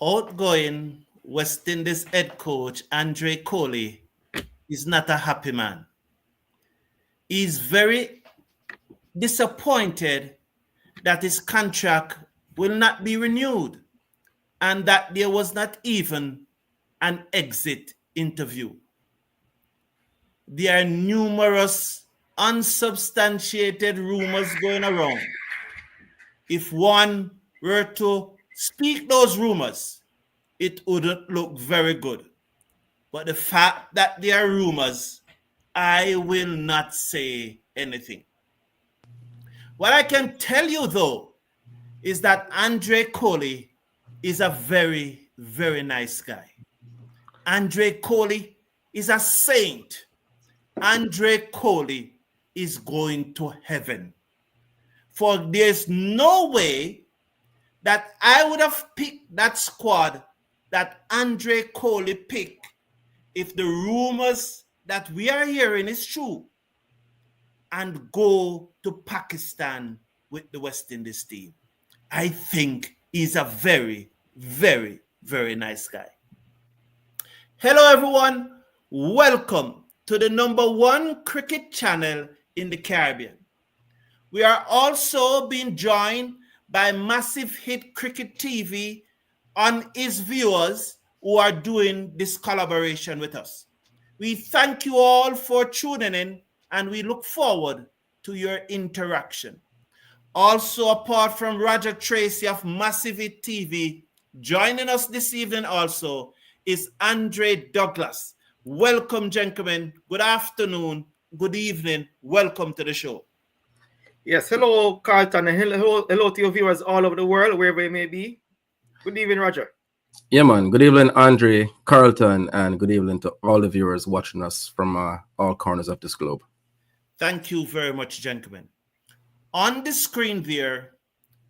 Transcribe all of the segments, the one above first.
Outgoing West Indies head coach Andre Coley is not a happy man. He's very disappointed that his contract will not be renewed and that there was not even an exit interview. There are numerous unsubstantiated rumors going around. If one were to speak those rumors, it wouldn't look very good. But the fact that there are rumors, I will not say anything. What I can tell you, though, is that Andre Coley is a very, very nice guy. Andre Coley is a saint. Andre Coley is going to heaven. For there's no way that I would have picked that squad that Andre Coley picked if the rumors that we are hearing is true and go to Pakistan with the West Indies team. I think he's a very, very, very nice guy. Hello, everyone. Welcome to the #1 cricket channel in the Caribbean. We are also being joined by Massive Hit Cricket TV and its viewers who are doing this collaboration with us. We thank you all for tuning in and we look forward to your interaction. Also, apart from Roger Tracy of Massive Hit TV, joining us this evening also is Andre Douglas. Welcome, gentlemen. Good afternoon, good evening. Welcome to the show. Yes, hello, Carlton, and hello to your viewers all over the world, wherever you may be. Good evening, Roger. Yeah, man. Good evening, Andre, Carlton, and good evening to all the viewers watching us from all corners of this globe. Thank you very much, gentlemen. On the screen there,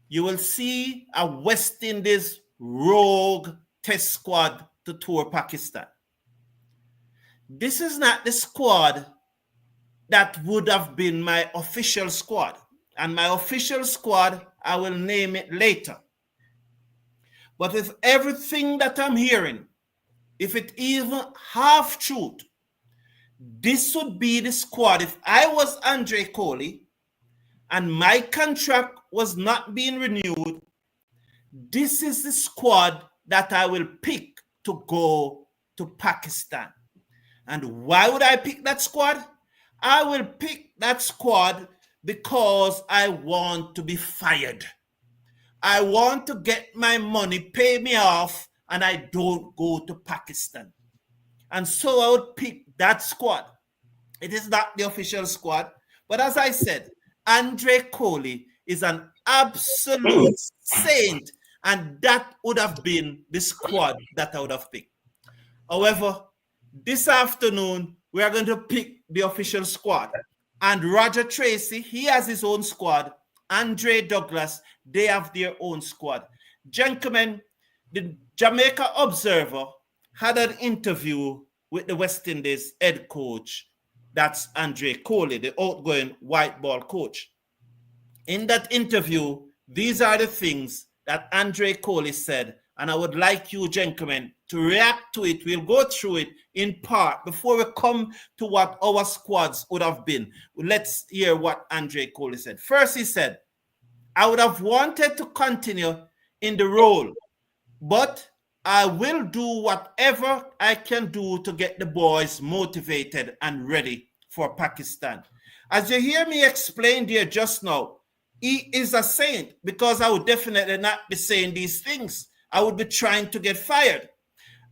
you will see a West Indies rogue test squad to tour Pakistan. This is not the squad that would have been my official squad. And my official squad, I will name it later. But with everything that I'm hearing, if it even half truth, this would be the squad. If I was Andre Coley and my contract was not being renewed, this is the squad that I will pick to go to Pakistan. And why would I pick that squad? I will pick that squad because I want to be fired. I want to get my money, pay me off, and I don't go to Pakistan. And so I would pick that squad. It is not the official squad, but as I said, Andre Coley is an absolute saint, and that would have been the squad that I would have picked. However, this afternoon, we are going to pick the official squad. And Roger Tracy, he has his own squad. Andre Douglas, they have their own squad. Gentlemen, the Jamaica Observer had an interview with the West Indies head coach. That's Andre Coley, the outgoing white ball coach. In that interview, these are the things that Andre Coley said. And I would like you, gentlemen, to react to it. We'll go through it in part before we come to what our squads would have been. Let's hear what Andre Coley said. First, he said, I would have wanted to continue in the role, but I will do whatever I can do to get the boys motivated and ready for Pakistan. As you hear me explain there just now, he is a saint because I would definitely not be saying these things. I would be trying to get fired.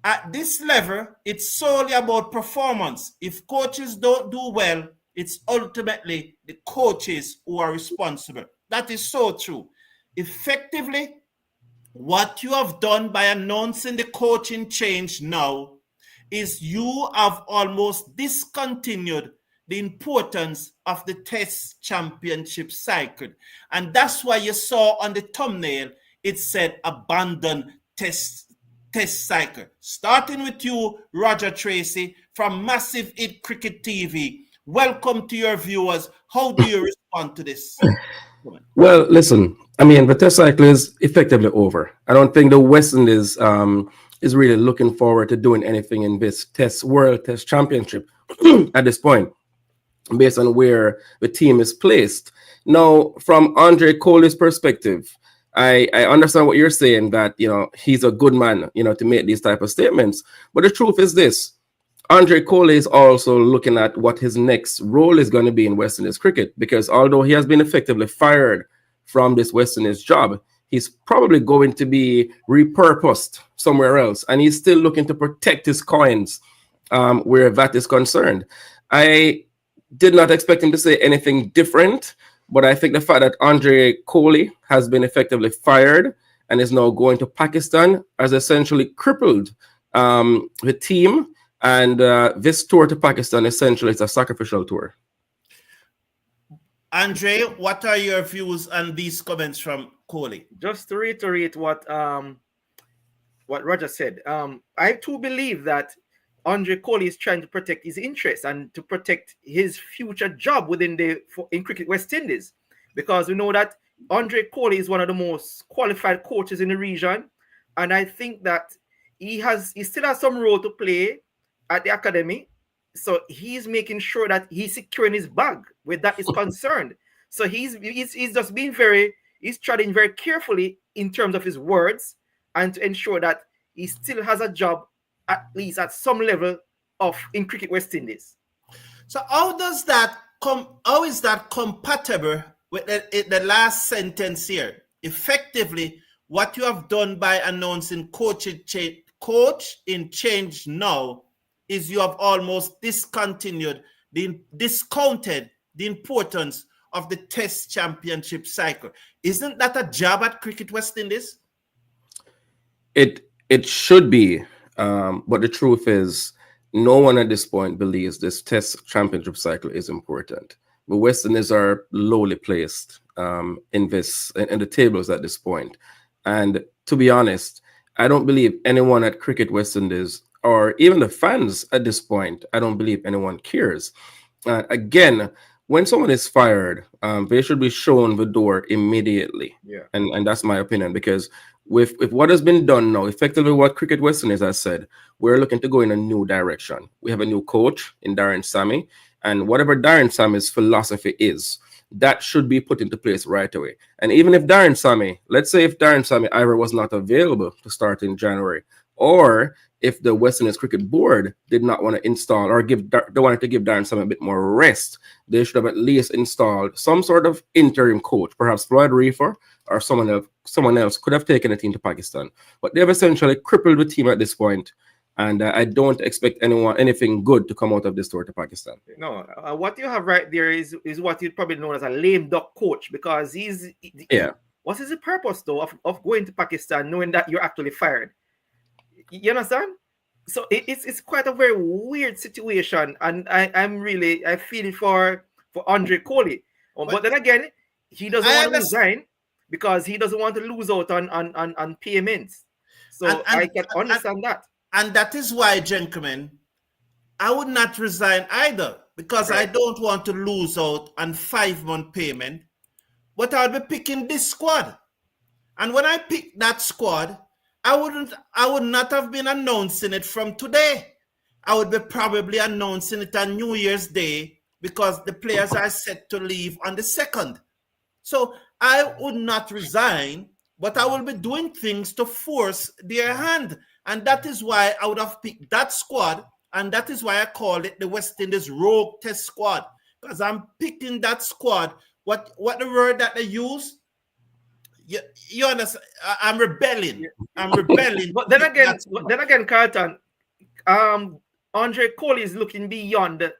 At this level, it's solely about performance. If coaches don't do well, it's ultimately the coaches who are responsible. That is so true. Effectively, what you have done by announcing the coaching change now is you have almost discontinued the importance of the Test Championship cycle. And that's why you saw on the thumbnail, it said abandon test cycle. Starting with you, Roger Tracy, from Massive Hit Cricket TV. Welcome to your viewers. How do you respond to this? Well, listen, I mean, the test cycle is effectively over. I don't think the West Indies is really looking forward to doing anything in this World Test Championship at this point, based on where the team is placed. Now, from Andre Coley's perspective, I understand what you're saying, that he's a good man, to make these type of statements. But the truth is this: Andre Coley is also looking at what his next role is going to be in West Indies cricket, because although he has been effectively fired from this West Indies job, he's probably going to be repurposed somewhere else, and he's still looking to protect his coins where that is concerned. I did not expect him to say anything different, but I think the fact that Andre Coley has been effectively fired and is now going to Pakistan has essentially crippled the team. And this tour to Pakistan essentially is a sacrificial tour. Andre, what are your views on these comments from Coley? Just to reiterate what Roger said, I too believe that Andre Coley is trying to protect his interests and to protect his future job in Cricket West Indies, because we know that Andre Coley is one of the most qualified coaches in the region, and I think that he still has some role to play at the academy, so he's making sure that he's securing his bag where that is concerned. So he's just being he's treading very carefully in terms of his words, and to ensure that he still has a job at least at some level in Cricket West Indies. So how is that compatible with the last sentence here? Effectively, what you have done by announcing coach in change now is you have almost discounted the importance of the Test Championship cycle. Isn't that a jab at Cricket West Indies? It should be, but the truth is, no one at this point believes this Test Championship cycle is important. The West Indies are lowly placed in the tables at this point, and to be honest, I don't believe anyone at Cricket West Indies, or even the fans at this point, I don't believe anyone cares. Again, when someone is fired, they should be shown the door immediately. Yeah. And that's my opinion, because with what has been done now, effectively what Cricket West Indies has said, we're looking to go in a new direction. We have a new coach in Darren Sammy, and whatever Darren Sammy's philosophy is, that should be put into place right away. And even if Darren Sammy, let's say if Darren Sammy either was not available to start in January, or if the West Indies Cricket Board did not want to install or they wanted to give Darren Sammy a bit more rest, they should have at least installed some sort of interim coach, perhaps Floyd Reefer or someone else could have taken the team to Pakistan. But they've essentially crippled the team at this point, and I don't expect anything good to come out of this tour to Pakistan. No, what you have right there is what you'd probably know as a lame duck coach, because what is the purpose though of going to Pakistan knowing that you're actually fired? You understand? So it's quite a very weird situation, and I feel for Andre Coley. But then again, he doesn't want to resign because he doesn't want to lose out on payments. So I can understand that. And that is why, gentlemen, I would not resign either, because I don't want to lose out on 5-month payment. But I'll be picking this squad. And when I pick that squad, I would not have been announcing it from today. I would be probably announcing it on New Year's Day, because the players are set to leave on the 2nd. So I would not resign, but I will be doing things to force their hand. And that is why I would have picked that squad, and that is why I called it the West Indies Rogue Test Squad, because I'm picking that squad. What the word that they use? You understand? I'm rebelling. But then again, Carlton, Andre Coley is looking beyond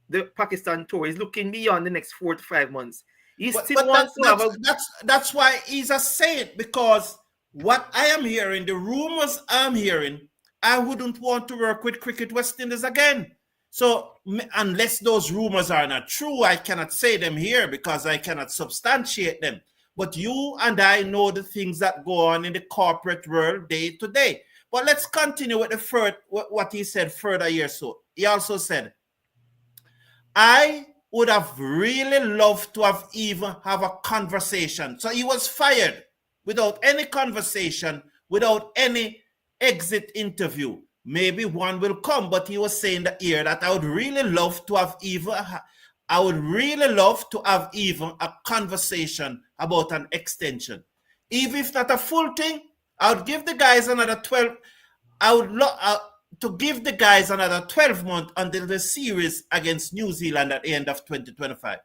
the Pakistan tour. He's looking beyond the next 4 to 5 months. That's why he's a saint, because what I am hearing, the rumors I'm hearing, I wouldn't want to work with Cricket West Indies again. So unless those rumors are not true, I cannot say them here because I cannot substantiate them. But you and I know the things that go on in the corporate world day to day. But let's continue with what he said further here. So he also said, I would have really loved to have even have a conversation. So he was fired without any conversation, without any exit interview. Maybe one will come, but he was saying here that I would really love to have even a conversation about an extension. Even if not a full thing, I would give the guys another 12. I would to give the guys another 12 months until the series against New Zealand at the end of 2025.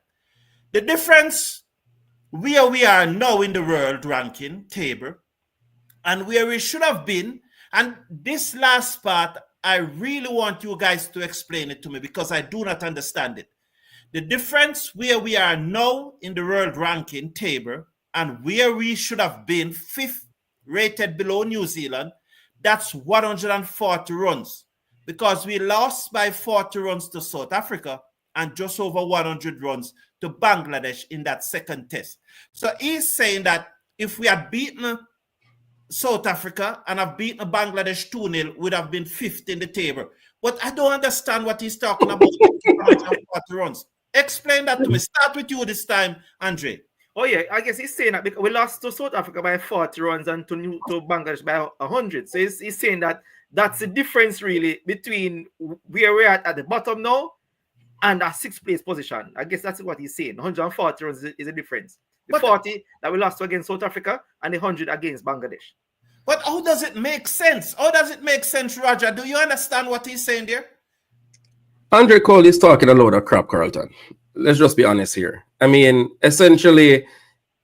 The difference where we are now in the world ranking table and where we should have been, and this last part, I really want you guys to explain it to me because I do not understand it. The difference where we are now in the world ranking table and where we should have been 5th rated below New Zealand, that's 140 runs because we lost by 40 runs to South Africa and just over 100 runs to Bangladesh in that second test. So he's saying that if we had beaten South Africa and have beaten Bangladesh 2-0, would have been 5th in the table. But I don't understand what he's talking about. 140 runs. Explain that to me. Start with you this time, Andre. Oh yeah, I guess he's saying that because we lost to South Africa by 40 runs and to Bangladesh by 100. So he's saying that that's the difference really between where we're at the bottom now and our 6th place position. I guess that's what he's saying. 140 runs is a difference. The 40 that we lost against South Africa and the 100 against Bangladesh. But how does it make sense? How does it make sense, Roger? Do you understand what he's saying there? Andre Coley is talking a load of crap, Carlton. Let's just be honest here. I mean, essentially,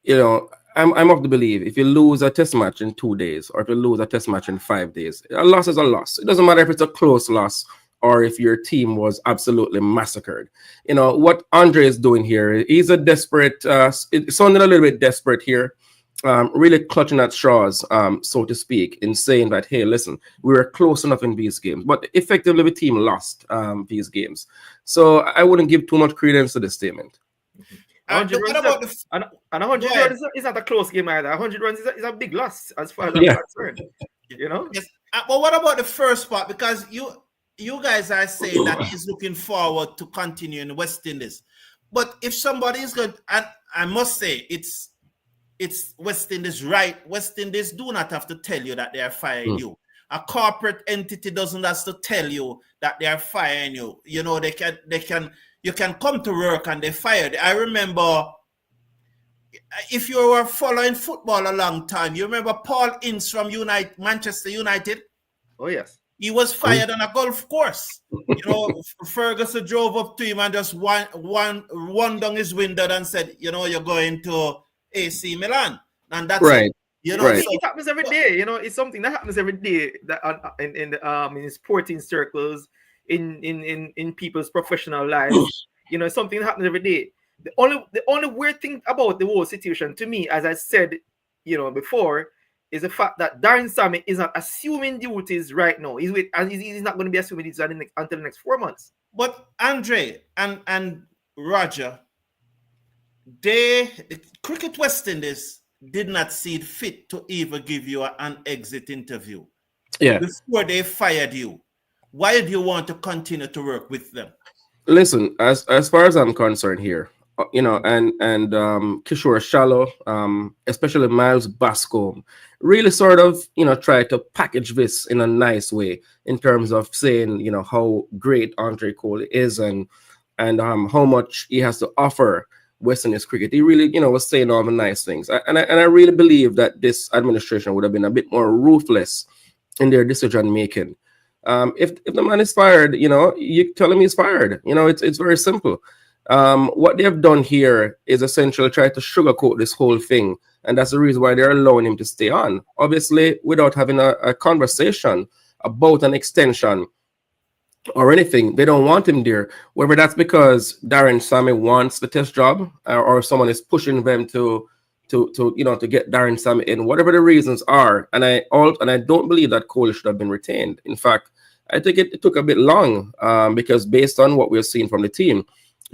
you know, I'm of the belief if you lose a test match in 2 days or if you lose a test match in 5 days, a loss is a loss. It doesn't matter if it's a close loss or if your team was absolutely massacred. You know, what Andre is doing here, he's a desperate, it sounded a little bit desperate here, really clutching at straws, so to speak, in saying that, hey, listen, we were close enough in these games, but effectively the team lost these games. So I wouldn't give too much credence to this statement. 100 runs is not a close game either. 100 runs is a big loss as far as I'm concerned. You know? Yes. But what about the first part? Because you guys are saying that he's looking forward to continue in West Indies. But if somebody is going, and I must say, it's West Indies, right? West Indies do not have to tell you that they are firing you. A corporate entity doesn't have to tell you that they are firing you. You know, you can come to work and they fired. I remember, if you were following football a long time, you remember Paul Ince from Manchester United? Oh, yes. He was fired on a golf course. You know, Ferguson drove up to him and just one down his window and said, you know, you're going to AC Milan. And that's right. It. You know, right. It happens every day. You know, it's something that happens every day that in sporting circles, in people's professional lives. You know, something that happens every day. The only weird thing about the whole situation to me, as I said, you know, before, is the fact that Darren Sammy is not assuming duties right now. He's not going to be assuming duties until the next 4 months. But Andre and Roger, Cricket West Indies did not see it fit to even give you an exit interview. Yeah. Before they fired you. Why do you want to continue to work with them? Listen, as far as I'm concerned here, you know, and Kishore Shallow, especially Miles Bascombe, really sort of, you know, try to package this in a nice way in terms of saying, you know, how great Andre Coley is and how much he has to offer West Indies cricket. He really, you know, was saying all the nice things. And I really believe that this administration would have been a bit more ruthless in their decision making. If the man is fired, you know, you tell him he's fired. You know, it's very simple. What they have done here is essentially try to sugarcoat this whole thing, and that's the reason why they're allowing him to stay on. Obviously, without having a conversation about an extension or anything, they don't want him there. Whether that's because Darren Sammy wants the test job, or someone is pushing them to you know, to get Darren Sammy in, whatever the reasons are, and I don't believe that Coley should have been retained. In fact, I think it took a bit long because based on what we're seeing from the team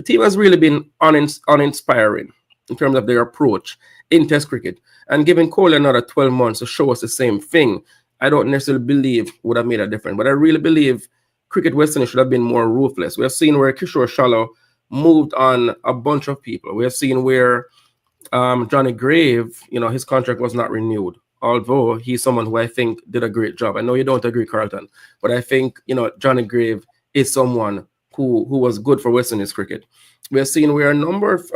has really been uninspiring in terms of their approach in Test cricket. And giving Coley another 12 months to show us the same thing, I don't necessarily believe would have made a difference. But I really believe Cricket West Indies should have been more ruthless. We have seen where Kishore Shallow moved on a bunch of people. We have seen where Johnny Greaves, his contract was not renewed, although he's someone who I think did a great job. I know you don't agree, Carlton, but I think, Johnny Greaves is someone who was good for West Indies cricket. We have seen where a number of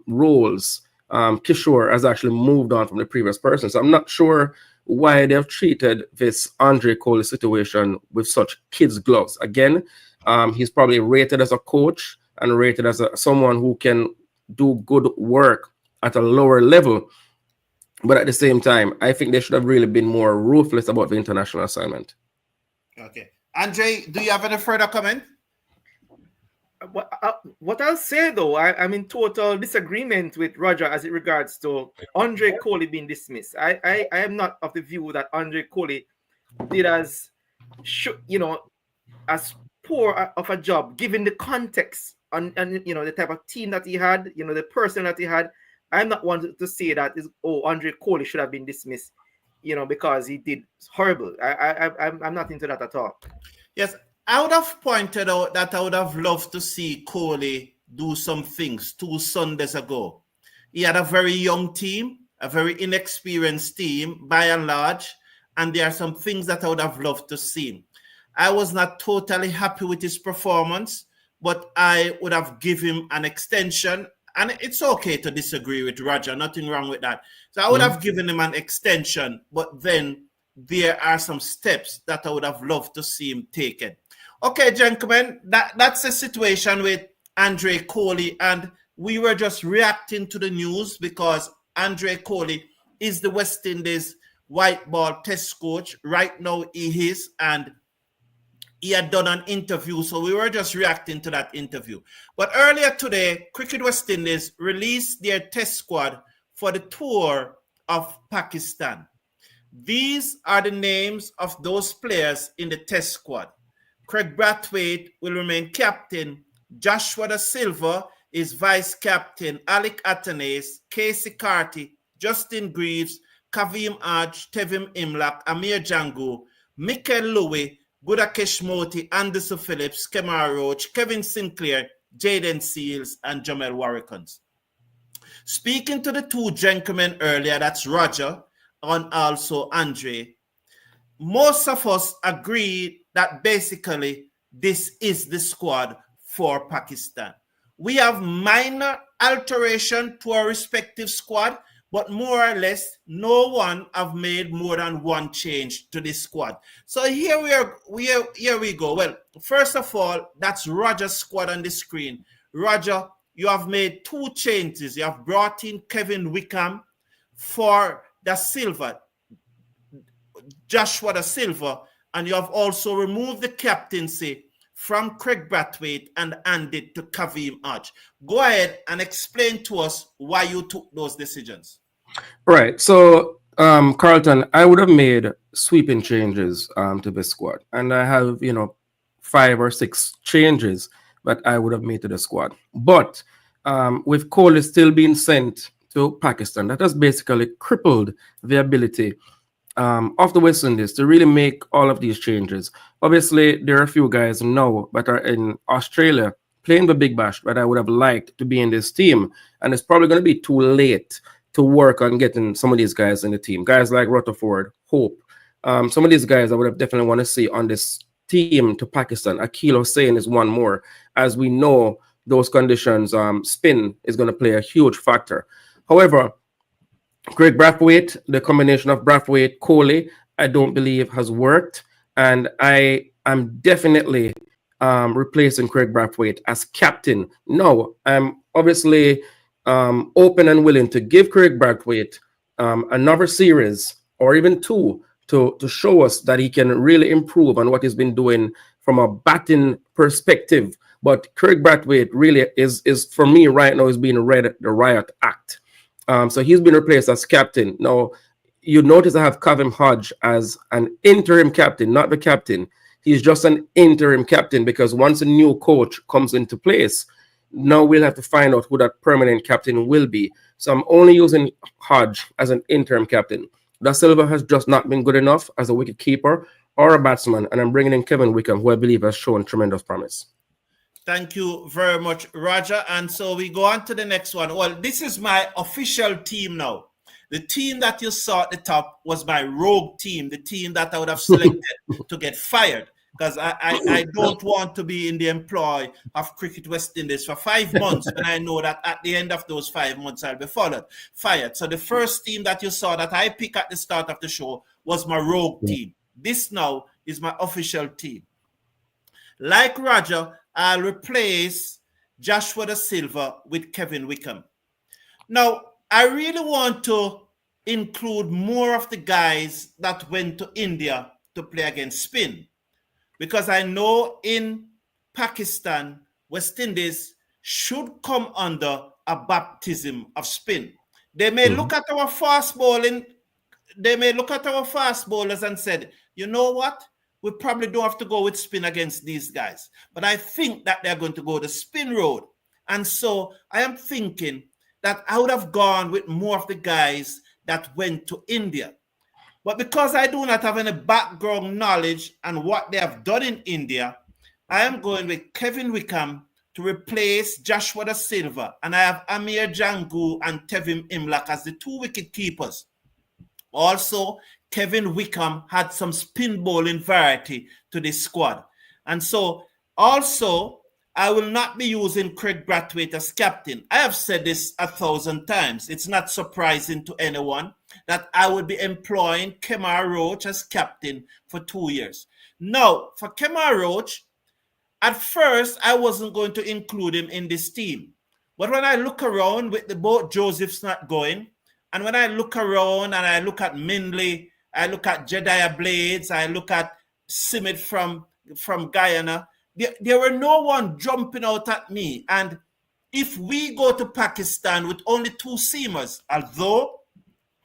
roles, Kishore has actually moved on from the previous person. So I'm not sure why they have treated this Andre Coley situation with such kids' gloves. Again, he's probably rated as a coach and rated as someone who can do good work at a lower level. But at the same time, I think they should have really been more ruthless about the international assignment. Okay. Andre, do you have any further comment? What I'll say, though, I'm in total disagreement with Roger as it regards to Andre Coley being dismissed. I am not of the view that Andre Coley did as poor of a job, given the context and the type of team that he had, the person that he had. I'm not one to say that Andre Coley should have been dismissed, because he did horrible. I'm not into that at all. Yes, I would have pointed out that I would have loved to see Coley do some things 2 Sundays ago. He had a very young team, a very inexperienced team by and large, and there are some things that I would have loved to see. I was not totally happy with his performance, but I would have given him an extension. And it's okay to disagree with Roger, nothing wrong with that. So I would have given him an extension, but then there are some steps that I would have loved to see him taken. Okay, gentlemen, that's the situation with Andre Coley, and we were just reacting to the news because Andre Coley is the West Indies white ball test coach. Right now he is, and he had done an interview, so we were just reacting to that interview. But earlier today, Cricket West Indies released their test squad for the tour of Pakistan. These are the names of those players in the test squad. Kraigg Brathwaite will remain captain. Joshua Da Silva is vice captain. Alick Athanaze, Keacy Carty, Justin Greaves, Kavem Hodge, Tevin Imlach, Amir Jangoo, Mikyle Louis, Gudakesh Motie, Anderson Phillips, Kemar Roach, Kevin Sinclair, Jayden Seales, and Jomel Warrican. Speaking to the 2 gentlemen earlier, that's Roger and also Andre, most of us agreed that basically this is the squad for Pakistan. We have minor alteration to our respective squad, but more or less, no one have made more than one change to this squad. So here we go. Well, first of all, that's Roger's squad on the screen. Roger, you have made 2 changes. You have brought in Kevin Wickham for Da Silva, Joshua Da Silva, and you have also removed the captaincy from Kraigg Brathwaite and handed to Kavem Hodge. Go ahead and explain to us why you took those decisions. Right. So, Carlton, I would have made sweeping changes to the squad. And I have, 5 or 6 changes that I would have made to the squad. But with Coley still being sent to Pakistan, that has basically crippled the ability of the West Indies to really make all of these changes. Obviously, there are a few guys now that are in Australia playing the Big Bash that I would have liked to be in this team. And it's probably going to be too late to work on getting some of these guys in the team. Guys like Rutherford, Hope. Some of these guys I would have definitely want to see on this team to Pakistan. Akeal Hussain is one more. As we know, those conditions, spin is going to play a huge factor. However, Kraigg Brathwaite, the combination of Brathwaite, Coley, I don't believe has worked. And I am definitely replacing Kraigg Brathwaite as captain. No, I'm obviously open and willing to give Kraigg Brathwaite another series or even 2 to show us that he can really improve on what he's been doing from a batting perspective. But Kraigg Brathwaite really is for me right now is being read the riot act. So he's been replaced as captain. Now, you notice I have Kavem Hodge as an interim captain, not the captain. He's just an interim captain because once a new coach comes into place, now we'll have to find out who that permanent captain will be. So I'm only using Hodge as an interim captain. Da Silva has just not been good enough as a wicket keeper or a batsman, and I'm bringing in Kevin Wickham, who I believe has shown tremendous promise. Thank you very much, Roger. And so we go on to the next one. Well, this is my official team now. The team that you saw at the top was my rogue team, the team that I would have selected to get fired, because I don't want to be in the employ of Cricket West Indies for 5 months, and I know that at the end of those 5 months I'll be fired. So the first team that you saw that I picked at the start of the show was my rogue team. This now is my official team. Like Roger, I'll replace Joshua Da Silva with Kevin Wickham. Now, I really want to include more of the guys that went to India to play against spin, because I know in Pakistan, West Indies should come under a baptism of spin. They may look at our fast bowling, they may look at our fast bowlers and said, you know what? We probably don't have to go with spin against these guys. But I think that they're going to go the spin road. And so I am thinking that I would have gone with more of the guys that went to India. But because I do not have any background knowledge on what they have done in India, I am going with Kevin Wickham to replace Joshua Da Silva. And I have Amir Jangoo and Tevin Imlach as the 2 wicket keepers. Also, Kevin Wickham had some spin bowling variety to this squad. And so, also, I will not be using Kraigg Brathwaite as captain. I have said this 1,000 times. It's not surprising to anyone that I would be employing Kemar Roach as captain for 2 years. Now, for Kemar Roach, at first, I wasn't going to include him in this team. But when I look around with the both Josephs not going, and when I look around and I look at Mindley, I look at Jediah Blades, I look at Simit from Guyana, there were no one jumping out at me. And if we go to Pakistan with only 2 seamers, although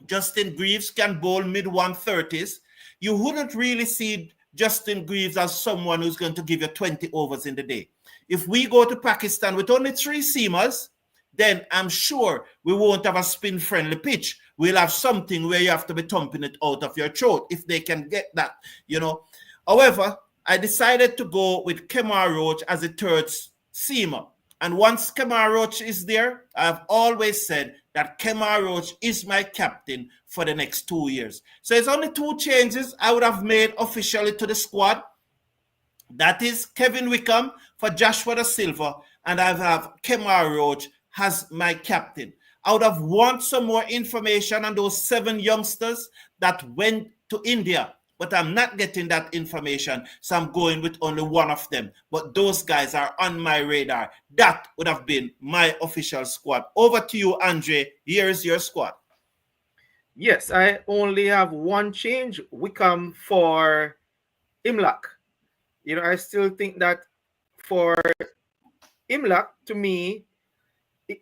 Justin Greaves can bowl mid-130s, you wouldn't really see Justin Greaves as someone who's going to give you 20 overs in the day. If we go to Pakistan with only 3 seamers, then I'm sure we won't have a spin-friendly pitch. We'll have something where you have to be thumping it out of your throat if they can get that, you know. However, I decided to go with Kemar Roach as a 3rd seamer. And once Kemar Roach is there, I've always said that Kemar Roach is my captain for the next 2 years. So it's only 2 changes I would have made officially to the squad. That is Kevin Wickham for Joshua Da Silva, and I have Kemar Roach as my captain. I would have wanted some more information on those 7 youngsters that went to India, but I'm not getting that information, so I'm going with only 1 of them. But those guys are on my radar. That would have been my official squad. Over to you, Andre. Here is your squad. Yes, I only have 1 change. Wickham for Imlach. You know, I still think that for Imlach, to me,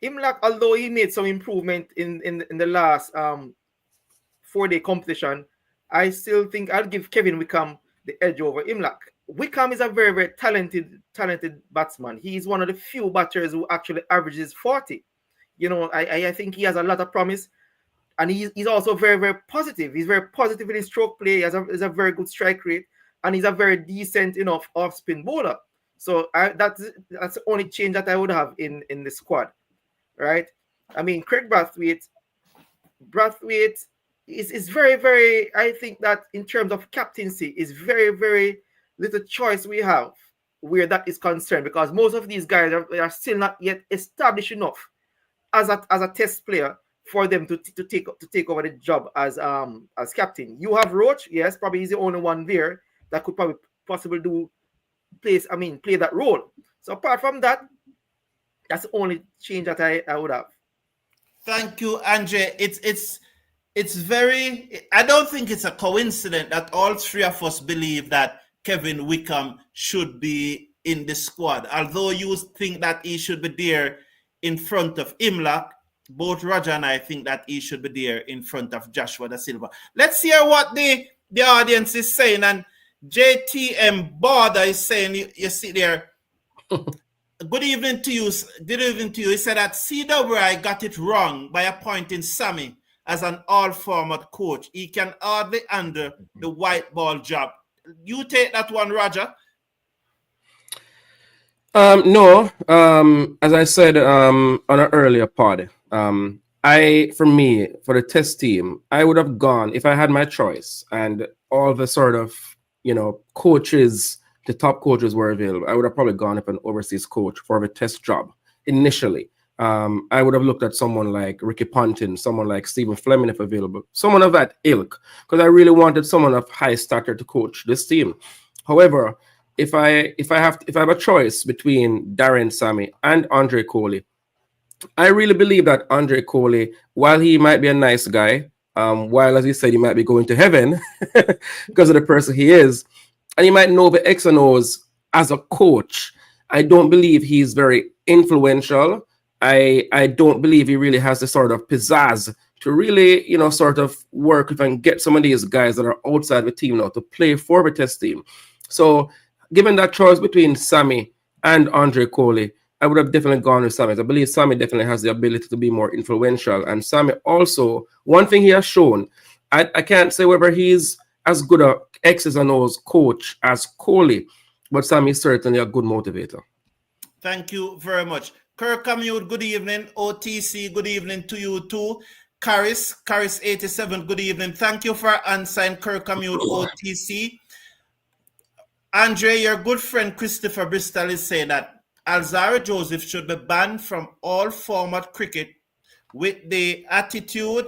Imlach, although he made some improvement in the last 4-day competition, I still think I'll give Kevin Wickham the edge over Imlach. Wickham is a very, very talented batsman. He's one of the few batters who actually averages 40. You know, I think he has a lot of promise, and he's also very, very positive. He's very positive in his stroke play. He has a very good strike rate, and he's a very decent enough off-spin bowler. So that's the only change that I would have in the squad. Right, I mean, Kraigg Brathwaite is very, very, I think that in terms of captaincy is very, very little choice we have where that is concerned, because most of these guys are still not yet established enough as a test player for them to take over the job as captain. You have Roach, yes, probably he's the only one there that could probably possibly play that role. So apart from that, that's the only change that I would have. Thank you, Andre. It's very, I don't think it's a coincidence that all 3 of us believe that Kevin Wickham should be in the squad. Although you think that he should be there in front of Imlach, both Roger and I think that he should be there in front of Joshua Da Silva. Let's hear what the audience is saying. And JTM Border is saying, you see there, good evening to you. Good evening to you. He said that CWI got it wrong by appointing Sammy as an all-format coach. He can hardly handle the white ball job. You take that one, Roger. No. As I said on an earlier pod, for the test team, I would have gone if I had my choice and all the sort of coaches, the top coaches were available. I would have probably gone with an overseas coach for the test job initially. I would have looked at someone like Ricky Ponting, someone like Stephen Fleming if available, someone of that ilk, because I really wanted someone of high stature to coach this team. However, if I have a choice between Darren Sammy and Andre Coley, I really believe that Andre Coley, while he might be a nice guy, while as you said he might be going to heaven because of the person he is, and he might know the X and O's as a coach, I don't believe he's very influential. I don't believe he really has the sort of pizzazz to really, sort of work with and get some of these guys that are outside the team now to play for the test team. So given that choice between Sammy and Andre Coley, I would have definitely gone with Sammy. I believe Sammy definitely has the ability to be more influential. And Sammy also, one thing he has shown, I can't say whether he's as good a X's and O's coach as Coley, but Sammy is certainly a good motivator. Thank you very much. Kirk Commute, good evening. OTC, good evening to you too. Caris 87, good evening. Thank you for answering Kirk Commute, OTC. Andre, your good friend Christopher Bristol is saying that Alzarri Joseph should be banned from all format cricket with the attitude,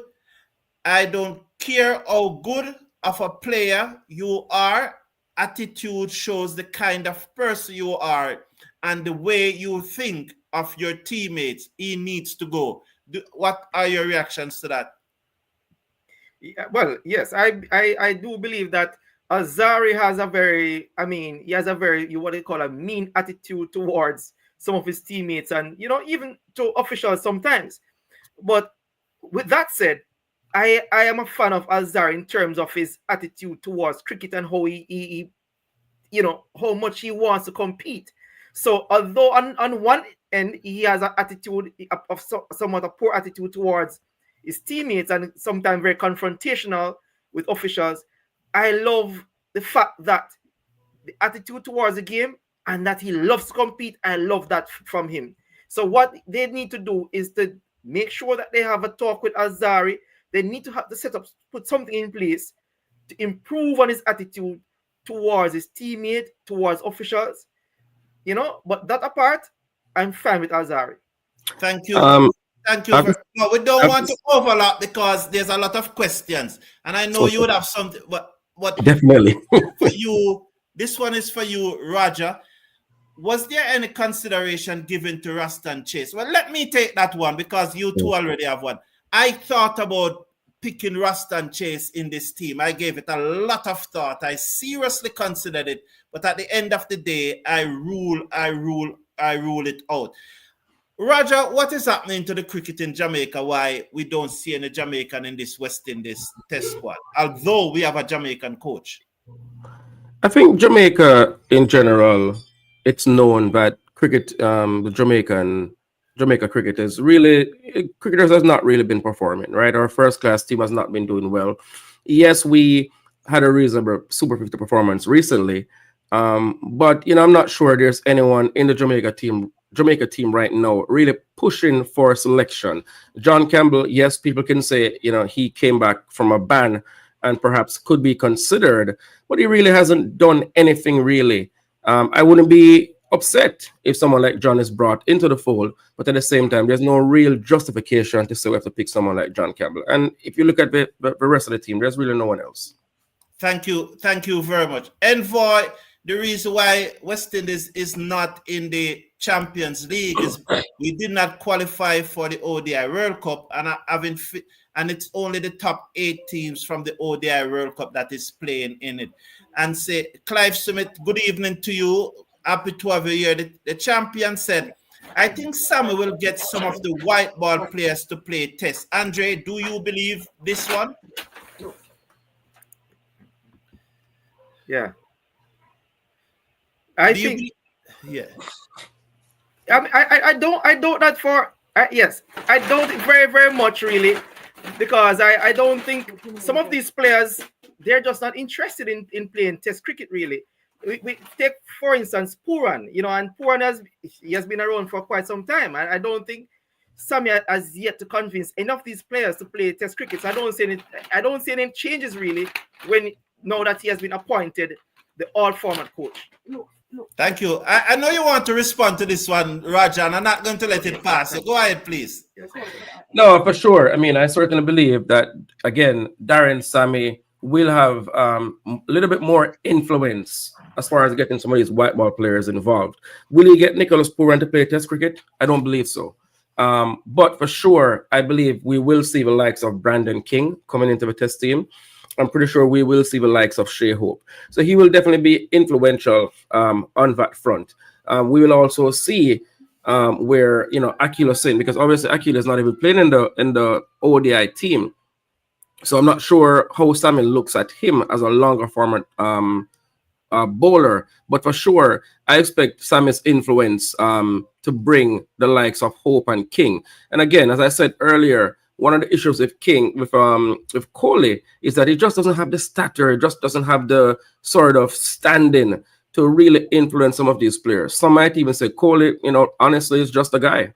I don't care how good of a player you are, attitude shows the kind of person you are and the way you think of your teammates. He needs to go. What are your reactions to that? Yeah, well, yes, I do believe that Alzarri has a very, he has a very, what they call a mean attitude towards some of his teammates and, even to officials sometimes. But with that said, I am a fan of Alzarri in terms of his attitude towards cricket and how he how much he wants to compete. So although on one end he has an attitude of somewhat a poor attitude towards his teammates and sometimes very confrontational with officials, I love the fact that the attitude towards the game and that he loves to compete. I love that from him. So what they need to do is to make sure that they have a talk with Alzarri. They need to have the setup, put something in place to improve on his attitude towards his teammate, towards officials. But that apart, I'm fine with Alzarri. Thank you. Thank you. No, we don't want to overlap because there's a lot of questions. And I know you would have something, but definitely. For you, this one is for you, Roger. Was there any consideration given to Ruston Chase? Well, let me take that one because you two already have one. I thought about picking Ruston Chase in this team. I gave it a lot of thought. I seriously considered it, but at the end of the day, I rule it out. Roger, what is happening to the cricket in Jamaica? Why we don't see any Jamaican in this West Indies test squad, although we have a Jamaican coach? I think Jamaica in general, it's known that cricket, the Jamaica cricketers has not really been performing, right? Our first class team has not been doing well. Yes, we had a reasonable Super 50 performance recently, but I'm not sure there's anyone in the Jamaica team right now really pushing for selection. John Campbell, yes, people can say he came back from a ban and perhaps could be considered, but he really hasn't done anything really. I wouldn't be upset if someone like John is brought into the fold, but at the same time, there's no real justification to say we have to pick someone like John Campbell. And if you look at the rest of the team, there's really no one else. Thank you very much. Envoy, the reason why West Indies is not in the Champions League is we did not qualify for the ODI World Cup, and it's only the top 8 teams from the ODI World Cup that is playing in it. And say, Clive Smith, good evening to you. Happy to have you here. The champion said, I think Sammy will get some of the white ball players to play test. Andre, do you believe this one? Yeah. I don't that for yes, I don't very, very much really, because I don't think some of these players, they're just not interested in playing test cricket really. we take, for instance, Puran, and Puran has been around for quite some time. And I don't think Sammy has yet to convince enough of these players to play Test cricket. So I don't see any changes really now that he has been appointed the all-format coach. Thank you. I know you want to respond to this one, Roger, and I'm not going to let it pass. So go ahead, please. No, for sure. I mean, I certainly believe that, again, Darren Sammy will have a little bit more influence as far as getting some of these white ball players involved. Will he get Nicholas Pooran to play Test cricket? I don't believe so. But for sure, I believe we will see the likes of Brandon King coming into the Test team. I'm pretty sure we will see the likes of Shea Hope. So he will definitely be influential on that front. We will also see where Akil Singh, because obviously Akil is not even playing in the ODI team. So I'm not sure how Samuel looks at him as a longer format bowler, but for sure I expect Sammy's influence to bring the likes of Hope and King. And again, as I said earlier, one of the issues with Coley is that he just doesn't have the stature, he just doesn't have the sort of standing to really influence some of these players. Some might even say Coley, honestly, is just a guy.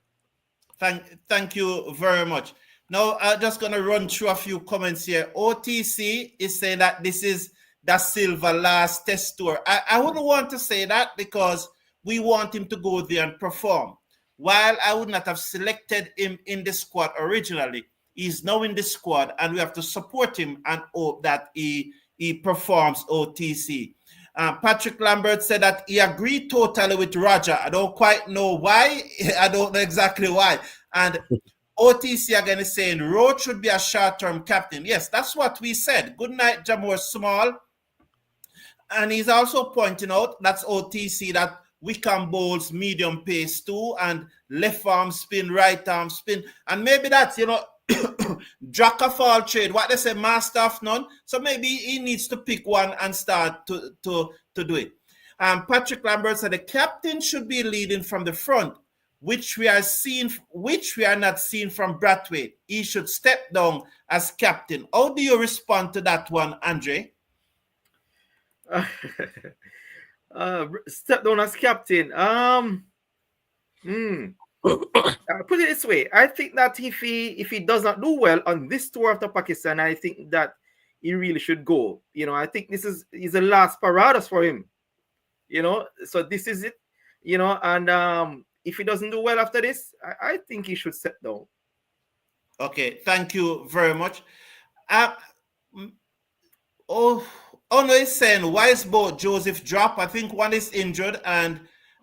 Thank you very much. Now, I'm just going to run through a few comments here. OTC is saying that this is the Silva last Test tour. I wouldn't want to say that because we want him to go there and perform. While I would not have selected him in the squad originally, he's now in the squad and we have to support him and hope that he performs OTC. Patrick Lambert said that he agreed totally with Roger. I don't quite know why. I don't know exactly why. And OTC again is saying Roach should be a short-term captain. Yes, that's what we said. Good night, Jamor Small. And he's also pointing out, that's OTC, that Wickham bowls medium pace too, and left arm spin, right arm spin. And maybe that's, Jack of all trade, what they say, master of none. So maybe he needs to pick one and start to do it. Patrick Lambert said the captain should be leading from the front, which we are not seeing from Brathwaite. He should step down as captain. How do you respond to that one, Andre? Step down as captain. Put it this way. I think that if he does not do well on this tour after Pakistan, I think that he really should go. I think this is the last paradas for him. So this is it. And if he doesn't do well after this, I think he should step down. Okay, thank you very much. No, is saying, why is both Joseph drop? I think one is injured, and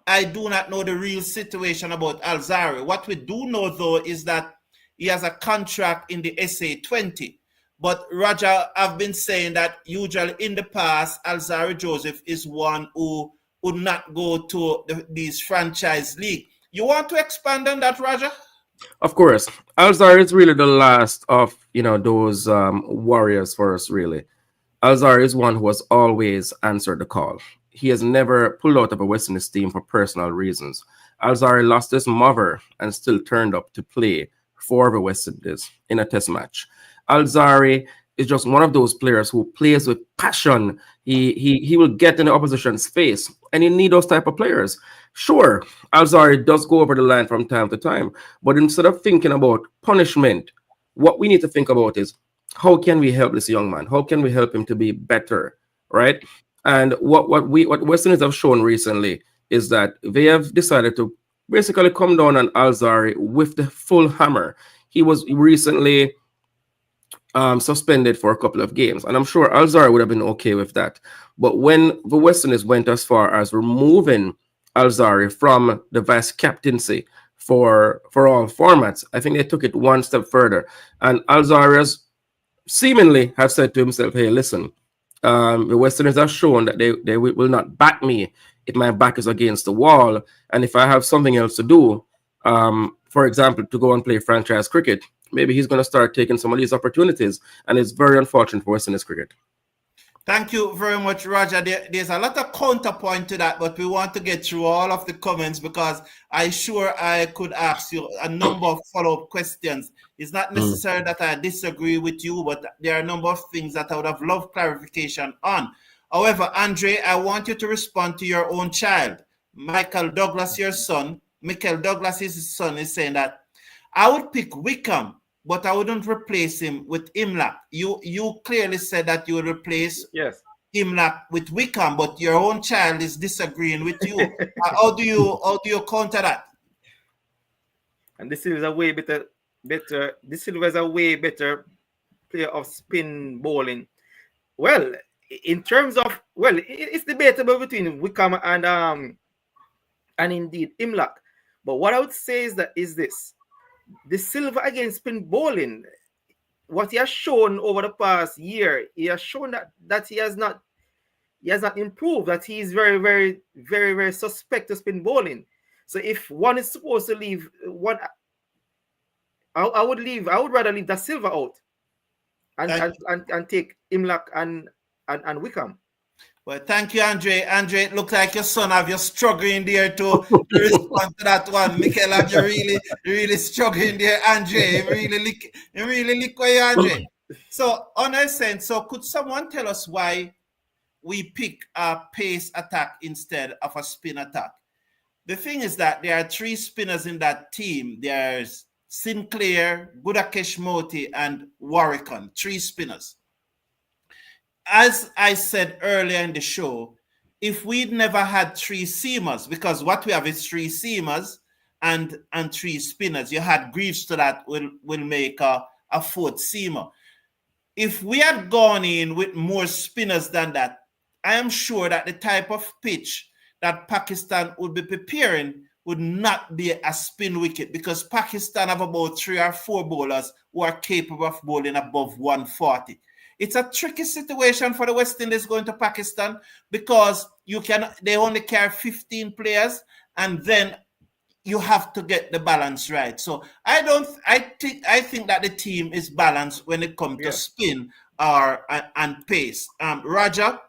I do not know the real situation about Alzari. What we do know, though, is that he has a contract in the SA20. But Roger, I've been saying that usually in the past, Alzari Joseph is one who would not go to these franchise league. You want to expand on that, Roger? Of course. Alzari is really the last of, those warriors for us, really. Alzari is one who has always answered the call. He has never pulled out of a West Indies team for personal reasons. Alzari lost his mother and still turned up to play for the West Indies in a Test match. Alzari is just one of those players who plays with passion. He will get in the opposition's face, and you need those type of players. Sure, Alzari does go over the line from time to time, but instead of thinking about punishment, what we need to think about is, how can we help this young man? How can we help him to be better, right? And what West Indies have shown recently is that they have decided to basically come down on Alzari with the full hammer. He was recently suspended for a couple of games, and I'm sure Alzari would have been okay with that. But when the West Indies went as far as removing Alzari from the vice captaincy for all formats, I think they took it one step further. And Alzari seemingly have said to himself, hey, listen, the West Indies have shown that they will not back me if my back is against the wall. And if I have something else to do, for example, to go and play franchise cricket, maybe he's going to start taking some of these opportunities. And it's very unfortunate for West Indies cricket. Thank you very much, Roger. There's a lot of counterpoint to that, but we want to get through all of the comments because I'm sure I could ask you a number of follow-up questions. It's not necessary that I disagree with you, but there are a number of things that I would have loved clarification on. However, Andre, I want you to respond to your own child. Michael Douglas, your son, Mikyle Douglas, his son, is saying that I would pick Wickham, but I wouldn't replace him with Imlach. You clearly said that you would replace Imlach with Wickham, but your own child is disagreeing with you. How do you counter that? And this is a way better. This Silva is a way better player of spin bowling. Well, in terms of it's debatable between Wickham and indeed Imlach. But what I would say is this: the Silva against spin bowling, what he has shown over the past year, he has shown that he has not improved. That he is very, very, very, very suspect to spin bowling. So if one is supposed to leave one, I would rather leave Da Silva out and take Imlach and Wickham. Well, thank you, Andre. Andre, it looks like your son have you struggling there to respond to that one. Mikyle, have you really struggling there, Andre? Really lick away, Andre. So, on a sense, so could someone tell us why we pick a pace attack instead of a spin attack? The thing is that there are 3 spinners in that team. There's Sinclair, Gudakesh Motie, and Warrican, 3 spinners. As I said earlier in the show, if we'd never had 3 seamers, because what we have is 3 seamers and 3 spinners, you had Greaves to that will make a 4th seamer. If we had gone in with more spinners than that, I am sure that the type of pitch that Pakistan would be preparing would not be a spin wicket, because Pakistan have about 3 or 4 bowlers who are capable of bowling above 140. It's a tricky situation for the West Indies going to Pakistan, because they only carry 15 players, and then you have to get the balance right. So I think that the team is balanced when it comes to spin and pace. Roger,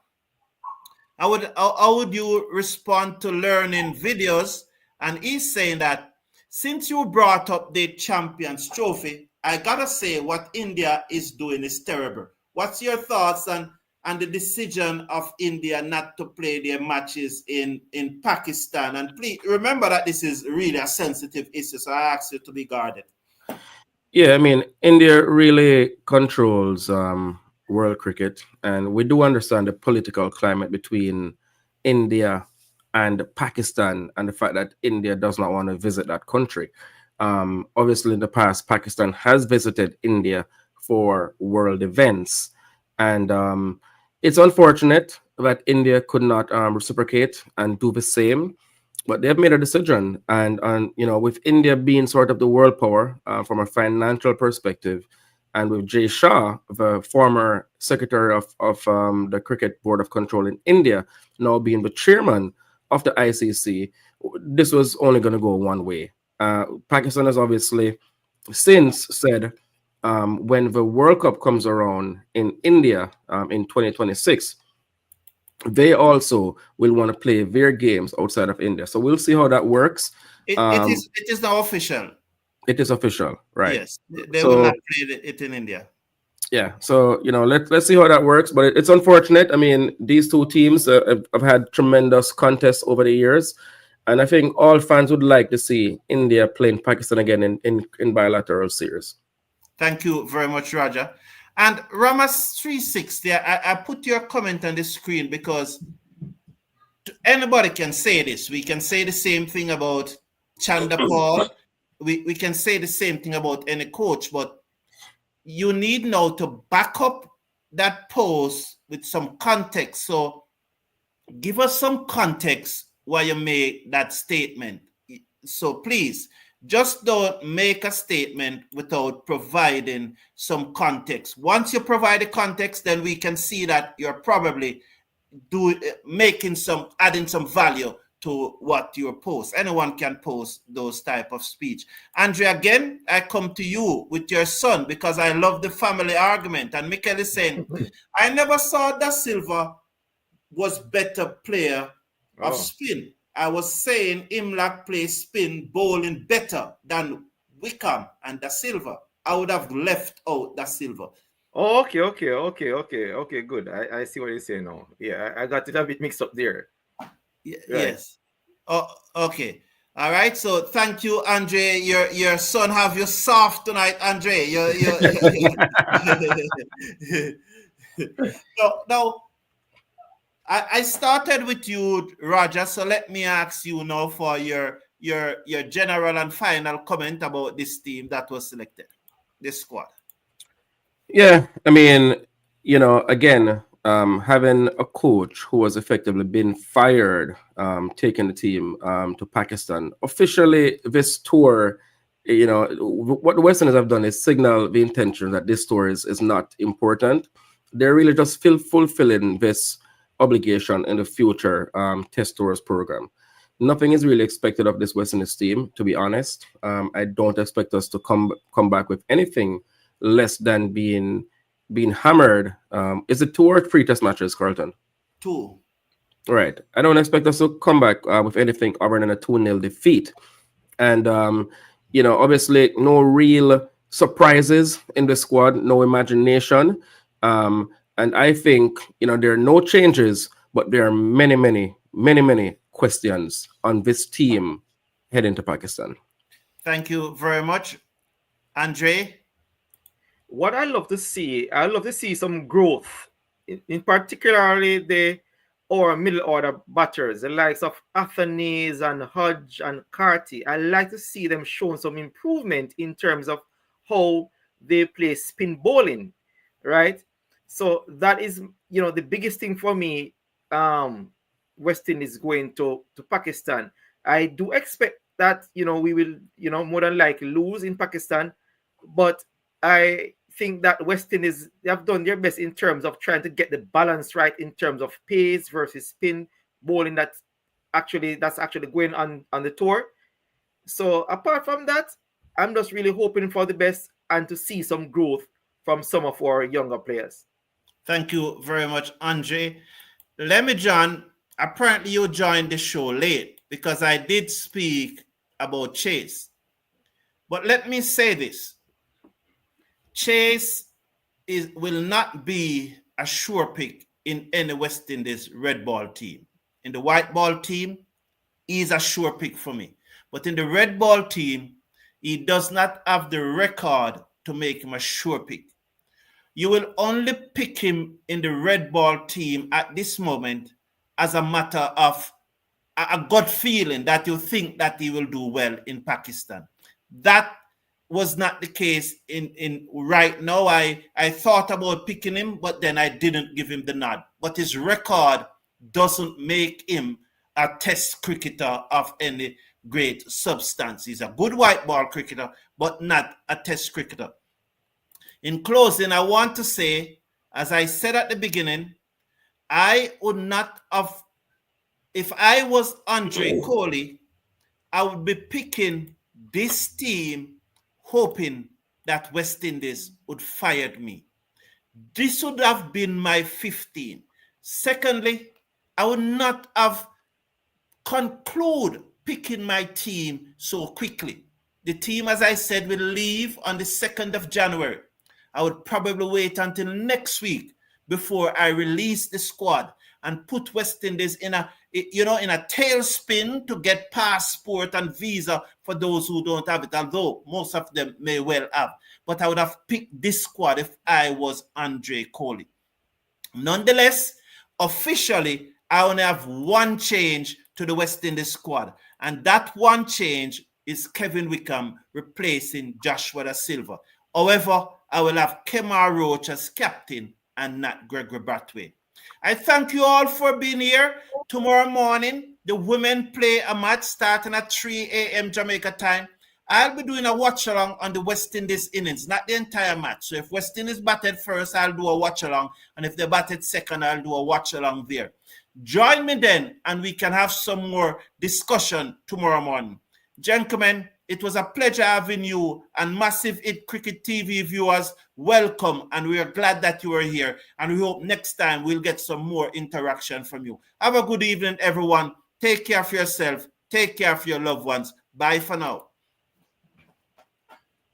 how would you respond to learning videos? And he's saying that since you brought up the Champions Trophy, I gotta say what India is doing is terrible. What's your thoughts on the decision of India not to play their matches in Pakistan? And please remember that this is really a sensitive issue, so I ask you to be guarded. Yeah, I mean, India really controls world cricket, and we do understand the political climate between India and Pakistan, and the fact that India does not want to visit that country. Obviously, in the past, Pakistan has visited India for world events, and it's unfortunate that India could not reciprocate and do the same, but they've made a decision. And with India being sort of the world power from a financial perspective, and with Jay Shah, the former secretary of the Cricket Board of Control in India, now being the chairman of the ICC, this was only going to go one way. Pakistan has obviously since said when the World Cup comes around in India in 2026, they also will want to play their games outside of India. So we'll see how that works. It is now official. It is official, right? Yes, they will not play it in India. Yeah, so let's see how that works, but it's unfortunate. I mean, these 2 teams have had tremendous contests over the years, and I think all fans would like to see India playing Pakistan again in bilateral series. Thank you very much, Roger. And Ramas 360, I put your comment on the screen because anybody can say this. We can say the same thing about Chandapal. We can say the same thing about any coach, but you need now to back up that post with some context. So give us some context why you made that statement. So please, just don't make a statement without providing some context. Once you provide the context, then we can see that you're probably adding some value to what you post. Anyone can post those type of speech. Andre, again, I come to you with your son because I love the family argument. And Mikyle is saying, I never saw Da Silva was better player of spin. I was saying Imlach plays spin bowling better than Wickham and Da Silva. I would have left out Da Silva. Oh, okay. Good. I see what you're saying now. Yeah, I got it a bit mixed up there. Right. Yes. Oh, okay. All right. So thank you, Andre. Your son have you soft tonight, Andre. Now, I started with you, Roger. So let me ask you now for your general and final comment about this team that was selected, this squad. Yeah, I mean, again, having a coach who was effectively been fired, taking the team to Pakistan. Officially, this tour, what the Westerners have done is signal the intention that this tour is not important. They're really just fulfilling this obligation in the future test tours program. Nothing is really expected of this Westerners team, to be honest. I don't expect us to come back with anything less than being hammered. Is it 2 or 3 test matches, Carlton? 2. Right. I don't expect us to come back with anything other than a 2-0 defeat. And, obviously, no real surprises in the squad, no imagination. And I think, there are no changes, but there are many questions on this team heading to Pakistan. Thank you very much, Andre. What I love to see some growth, in particularly our middle order batters, the likes of Athanaze and Hodge and Carty. I like to see them showing some improvement in terms of how they play spin bowling, right? So that is, the biggest thing for me. West Indies going to Pakistan. I do expect that, we will, more than likely lose in Pakistan, but I think that West Indies, they have done their best in terms of trying to get the balance right in terms of pace versus spin bowling that's actually going on the tour. So apart from that, I'm just really hoping for the best and to see some growth from some of our younger players. Thank you very much, Andre. Lemmy John, apparently you joined the show late because I did speak about Chase. But let me say this. Chase will not be a sure pick in any West Indies red ball team. In the white ball team, he's a sure pick for me. But in the red ball team, he does not have the record to make him a sure pick. You will only pick him in the red ball team at this moment as a matter of a gut feeling that you think that he will do well in Pakistan. That was not the case in right now. I thought about picking him, but then I didn't give him the nod. But his record doesn't make him a test cricketer of any great substance. He's a good white ball cricketer, but not a test cricketer. In closing, I want to say, as I said at the beginning, I would not have, if I was Andre Coley, I would be picking this team hoping that West Indies would fire me. This would have been my 15. Secondly, I would not have concluded picking my team so quickly. The team, as I said, will leave on the 2nd of January. I would probably wait until next week before I release the squad and put West Indies in a tailspin to get passport and visa for those who don't have it, although most of them may well have. But I would have picked this squad if I was Andre Coley. Nonetheless, officially, I only have one change to the West Indies squad, and that one change is Kevin Wickham replacing Joshua Da Silva. However, I will have Kemar Roach as captain and not Gregory Brathwaite. I thank you all for being here. Tomorrow morning, the women play a match starting at 3 a.m. Jamaica time. I'll be doing a watch-along on the West Indies innings, not the entire match. So if West Indies batted first, I'll do a watch-along. And if they batted second, I'll do a watch-along there. Join me then, and we can have some more discussion tomorrow morning. Gentlemen, it was a pleasure having you, and Massive Hit Cricket TV viewers, welcome, and we are glad that you are here, and we hope next time we'll get some more interaction from you. Have a good evening, everyone. Take care of yourself. Take care of your loved ones. Bye for now.